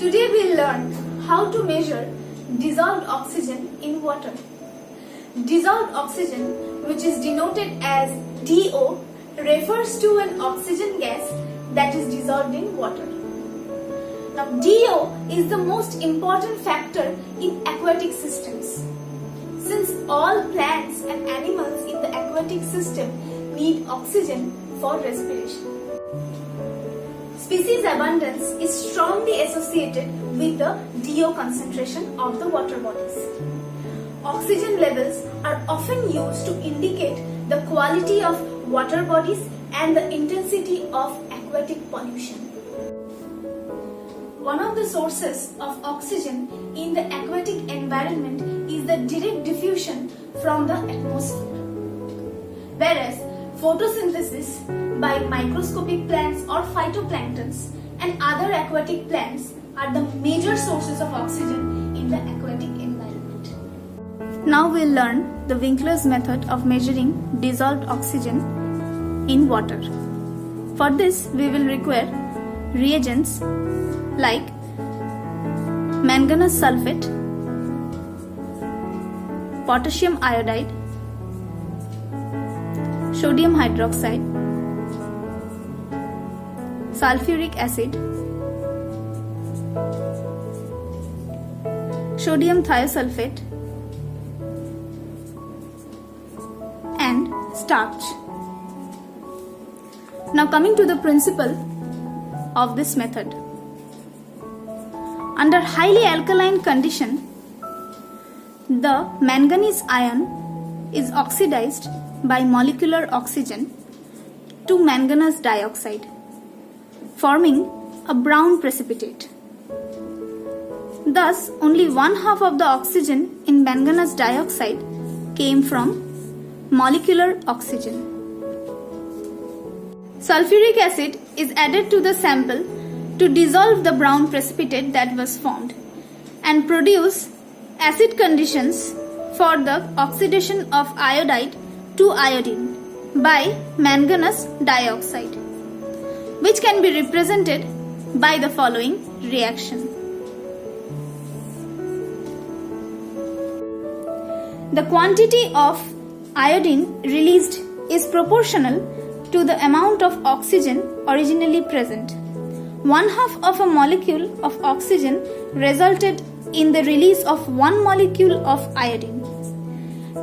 Today we'll learn how to measure dissolved oxygen in water. Dissolved oxygen, which is denoted as DO, refers to an oxygen gas that is dissolved in water. Now, DO is the most important factor in aquatic systems. Since all plants and animals in the aquatic system need oxygen for respiration. Species abundance is strongly associated with the DO concentration of the water bodies. Oxygen levels are often used to indicate the quality of water bodies and the intensity of aquatic pollution. One of the sources of oxygen in the aquatic environment is the direct diffusion from the atmosphere. Whereas photosynthesis by microscopic plants or phytoplanktons and other aquatic plants are the major sources of oxygen in the aquatic environment. Now we'll learn the Winkler's method of measuring dissolved oxygen in water. For this, we will require reagents like manganese sulfate, potassium iodide, sodium hydroxide, sulfuric acid, sodium thiosulfate, and starch. Now coming to the principle of this method. Under highly alkaline condition, the manganese ion is oxidized by molecular oxygen to manganese dioxide, forming a brown precipitate. Thus, only 1/2 of the oxygen in manganese dioxide came from molecular oxygen. Sulfuric acid is added to the sample to dissolve the brown precipitate that was formed and produce acid conditions for the oxidation of iodide to iodine by manganese dioxide, which can be represented by the following reaction. The quantity of iodine released is proportional to the amount of oxygen originally present. 1/2 of a molecule of oxygen resulted in the release of 1 molecule of iodine.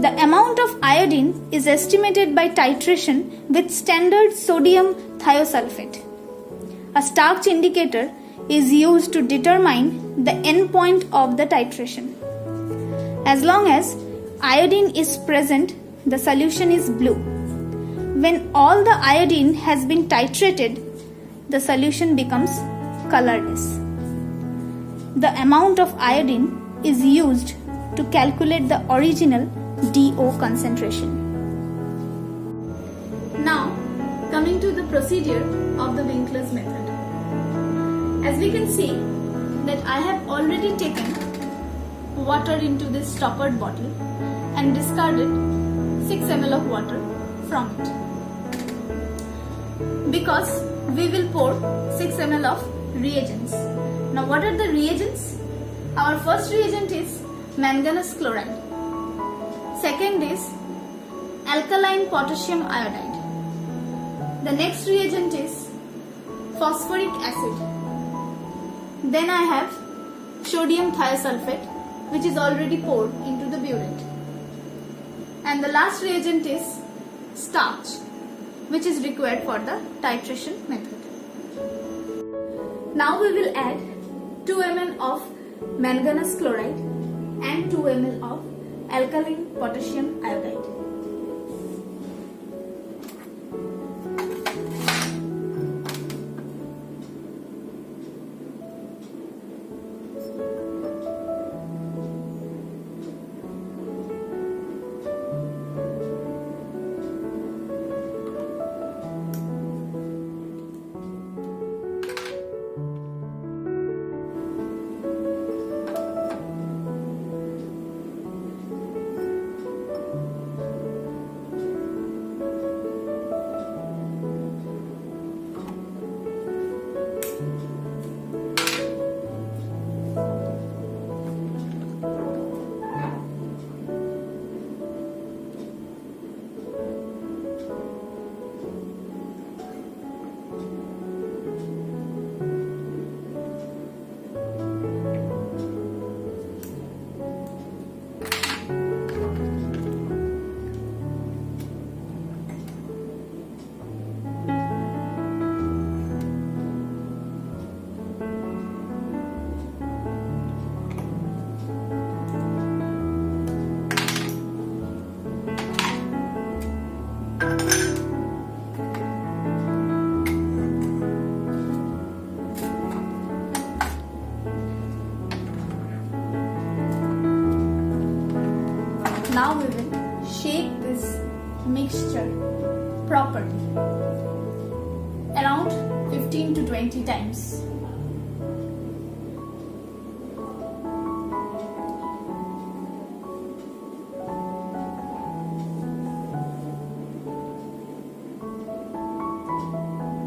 The amount of iodine is estimated by titration with standard sodium thiosulfate. A starch indicator is used to determine the endpoint of the titration. As long as iodine is present, the solution is blue. When all the iodine has been titrated, the solution becomes colorless. The amount of iodine is used to calculate the original DO concentration. Now, coming to the procedure of the Winkler's method. As we can see that I have already taken water into this stoppered bottle and discarded 6 ml of water from it. Because we will pour 6 ml of reagents. Now what are the reagents? Our first reagent is manganese chloride. Second is alkaline potassium iodide. The next reagent is phosphoric acid. Then I have sodium thiosulfate, which is already poured into the burette. And the last reagent is starch, which is required for the titration method. Now we will add 2 ml of manganese chloride and 2 ml of alkaline potassium iodide. Now we will shake this mixture properly around 15 to 20 times.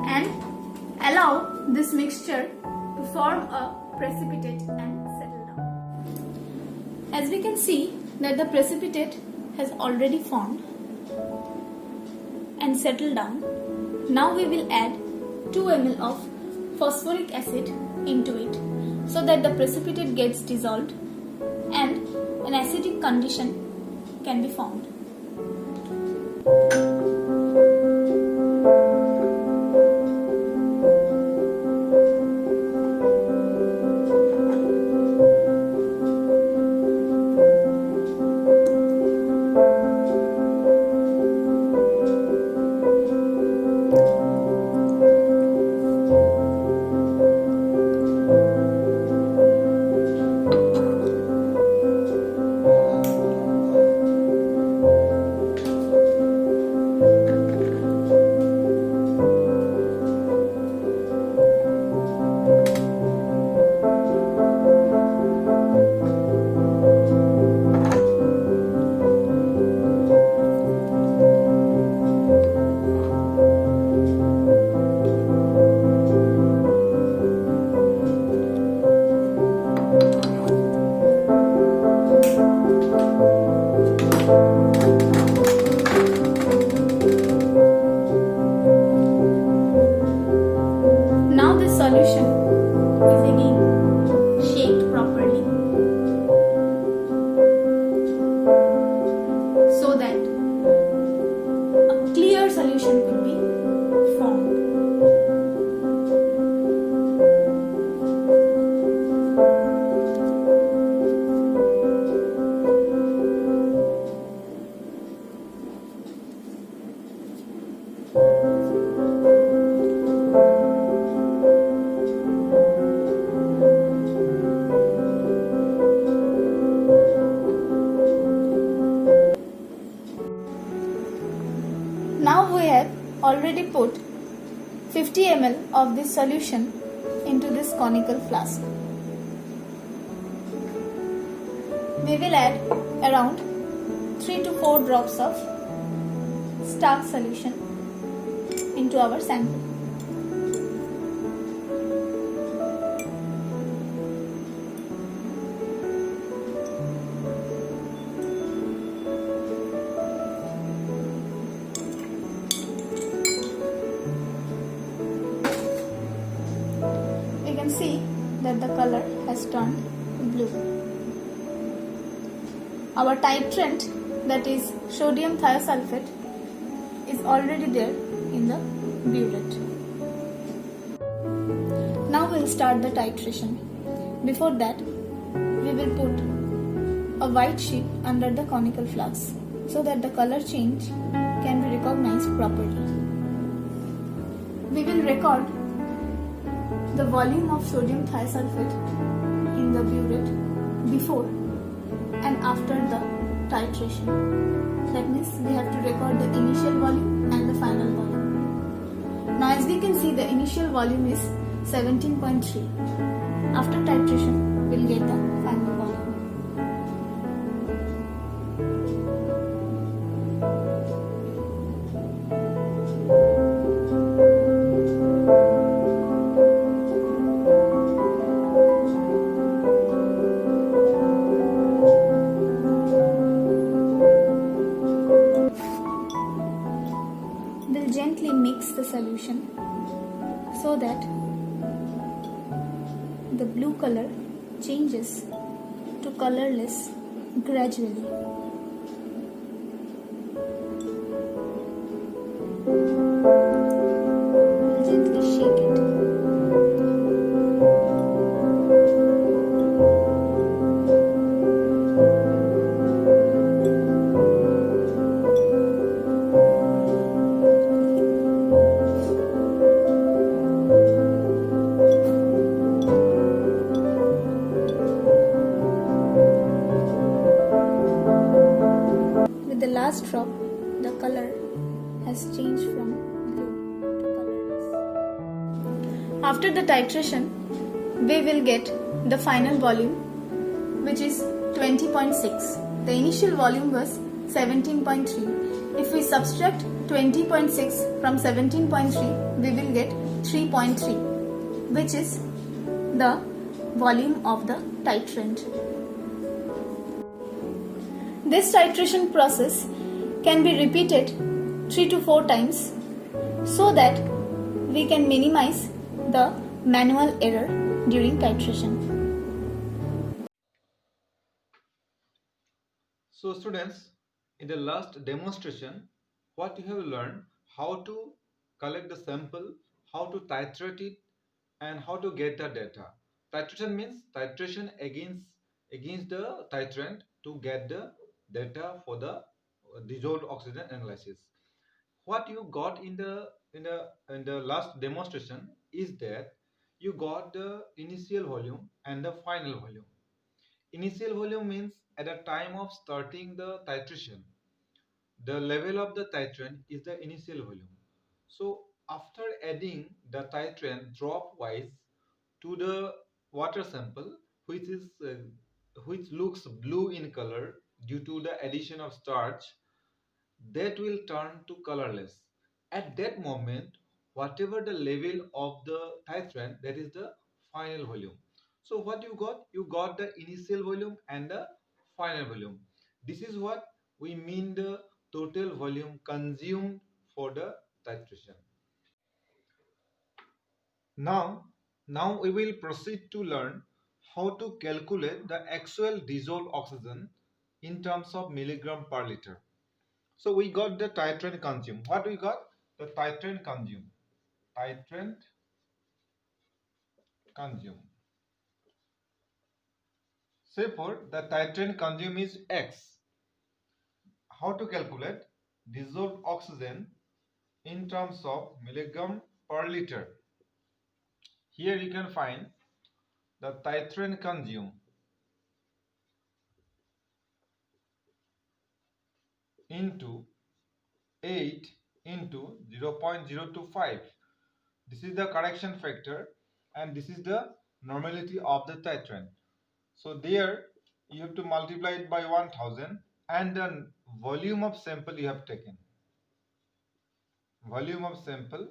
And allow this mixture to form a precipitate and settle down. As we can see that the precipitate has already formed and settled down. Now we will add 2 ml of phosphoric acid into it so that the precipitate gets dissolved and an acidic condition can be formed. Now this solution is again shaked properly so that a clear solution could be formed. Now we have already put 50 ml of this solution into this conical flask. We will add around 3 to 4 drops of starch solution into our sample. You can see that the color has turned blue. Our titrant, that is sodium thiosulfate, is already there in the burette. Now we will start the titration. Before that, we will put a white sheet under the conical flask so that the color change can be recognized properly. We will record the volume of sodium thiosulfate in the burette before and after the titration. That means we have to record the initial volume and the final volume. Now as we can see, the initial volume is 17.3. After titration, we will get the final volume. We'll gently mix the solution so that the blue color changes to colorless gradually. We'll gently shake it. the last drop, the color has changed from blue to colorless. After the titration, we will get the final volume, which is 20.6. The initial volume was 17.3. If we subtract 20.6 from 17.3, we will get 3.3, which is the volume of the titrant. This titration process can be repeated 3 to 4 times so that we can minimize the manual error during titration. So students, in the last demonstration, what you have learned, how to collect the sample, how to titrate it, and how to get the data. Titration means titration against the titrant to get the data for the dissolved oxygen analysis. What you got in the last demonstration is that you got the initial volume and the final volume. Initial volume means at the time of starting the titration, the level of the titrant is the initial volume. So after adding the titrant drop wise to the water sample, which is which looks blue in color due to the addition of starch, that will turn to colorless. At that moment, whatever the level of the titrant, that is the final volume. So what you got? You got the initial volume and the final volume. This is what we mean the total volume consumed for the titration. Now we will proceed to learn how to calculate the actual dissolved oxygen in terms of milligram per liter. So we got the titrant consumed. What we got? The titrant consumed. Titrant consumed. Therefore, the titrant consumed is X. How to calculate dissolved oxygen in terms of milligram per liter? Here you can find the titrant consumed into 8 into 0.025. This is the correction factor and this is the normality of the titrant. So there you have to multiply it by 1000 and the volume of sample you have taken. Volume of sample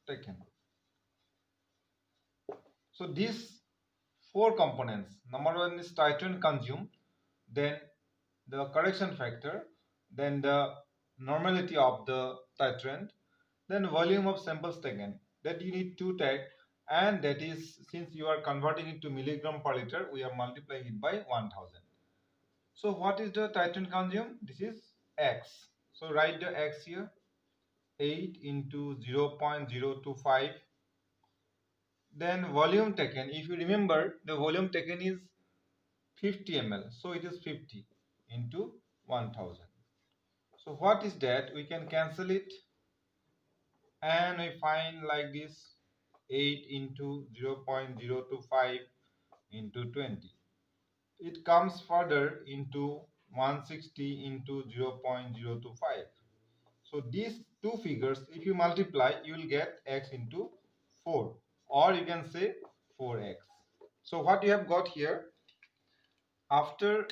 taken. So these four components, number one is titrant consumed, then the correction factor, then the normality of the titrant, then volume of samples taken, that you need to take, and that is, since you are converting it to milligram per liter, we are multiplying it by 1000. So what is the titrant consumed? This is X. So write the X here, 8 into 0.025. Then volume taken, if you remember, the volume taken is 50 ml. So it is 50 into 1000. So what is that? We can cancel it and we find like this, 8 into 0.025 into 20. It comes further into 160 into 0.025. So these two figures, if you multiply, you will get x into 4, or you can say 4x. So what you have got here, after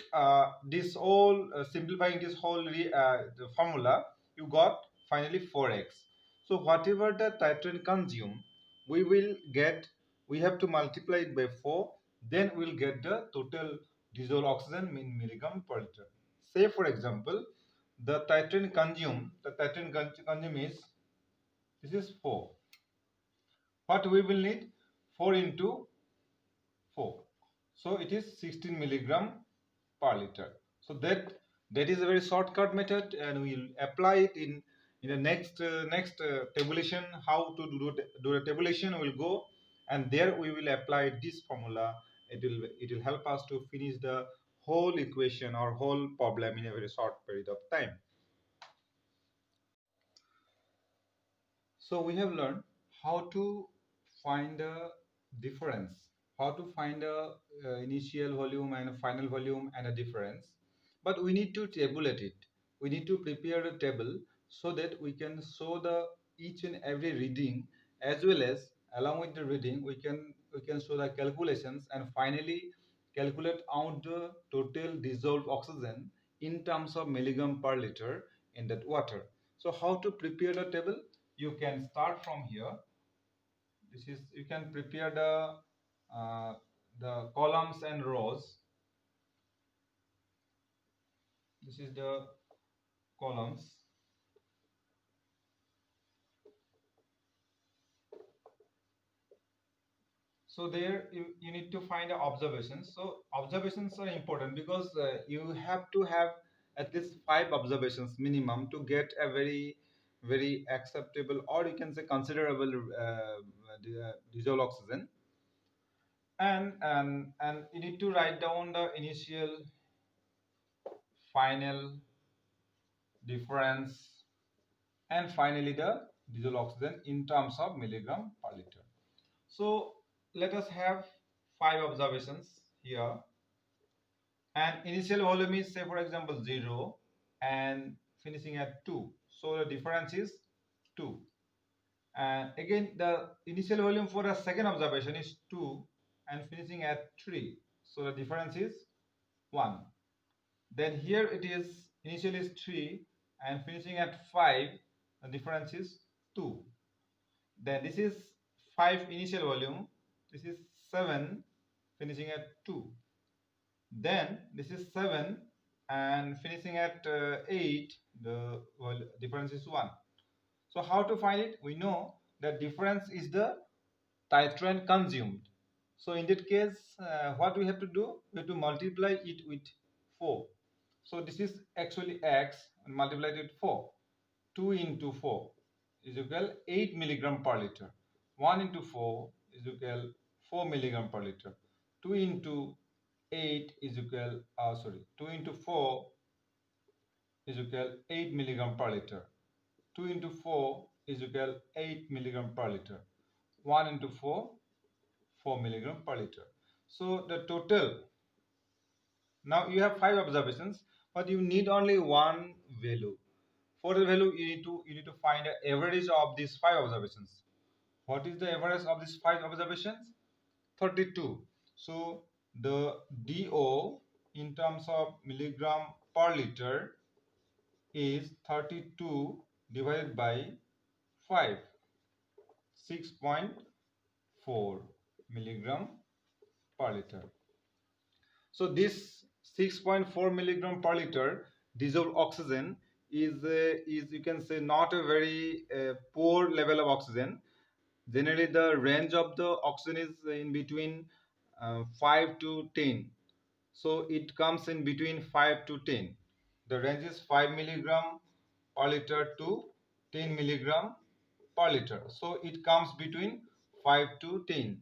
this whole simplifying this whole the formula, you got finally 4x. So whatever the titrant consume, we have to multiply it by 4, then we'll get the total dissolved oxygen in milligram per liter. Say for example, the titrant consume is, this is 4. What we will need? 4 into 4. So it is 16 milligram per liter. So that is a very shortcut method, and we will apply it in the next tabulation. How to do the tabulation, we will go, and there we will apply this formula. It will help us to finish the whole equation or whole problem in a very short period of time. So we have learned how to find the difference, how to find the initial volume and final volume and a difference. But we need to tabulate it. we need to prepare a table so that we can show the each and every reading, as well as along with the reading we can show the calculations and finally calculate out the total dissolved oxygen in terms of milligram per liter in that water. So how to prepare the table? You can start from here. This is, you can prepare uh, the columns and rows. This is the columns. So there you need to find the observations. So observations are important because you have to have at least 5 observations minimum to get a very acceptable, or you can say considerable dissolved oxygen. And you need to write down the initial, final, difference, and finally the dissolved oxygen in terms of milligram per liter. So let us have 5 observations here, and initial volume is, say for example, 0 and finishing at 2, so the difference is 2. And again the initial volume for a second observation is 2 and finishing at 3, so the difference is 1. Then here it is, initial is 3 and finishing at 5, the difference is 2. Then this is 5 initial volume, this is 7 finishing at 2. Then this is 7 and finishing at 8, the difference is 1. So how to find it? We know that difference is the titrant consumed. So in that case, what we have to do? We have to multiply it with 4. So this is actually x and multiply it with 4. 2 into 4 is equal 8 milligram per liter. 1 into 4 is equal 4 milligram per liter. 2 into 8 is equal, 2 into 4 is equal 8 milligram per liter. 2 into 4 is equal 8 milligram per liter. 1 into 4, 4 milligram per liter. So the total, now you have 5 observations, but you need only one value. For the value, you need to find the average of these 5 observations. What is the average of these 5 observations? 32. So the DO in terms of milligram per liter is 32 divided by 5, 6.4 milligram per liter. So this 6.4 milligram per liter dissolved oxygen is you can say not a very poor level of oxygen. Generally the range of the oxygen is in between 5 to 10. So it comes in between 5 to 10. The range is 5 milligram per liter to 10 milligram per liter. So it comes between 5 to 10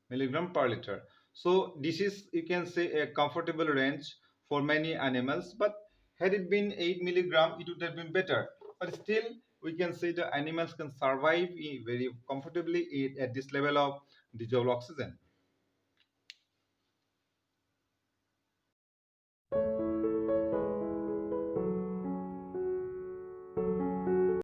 milligram per liter. So this is, you can say, a comfortable range for many animals, but had it been 8 milligram, it would have been better. But still, we can say the animals can survive very comfortably at this level of dissolved oxygen.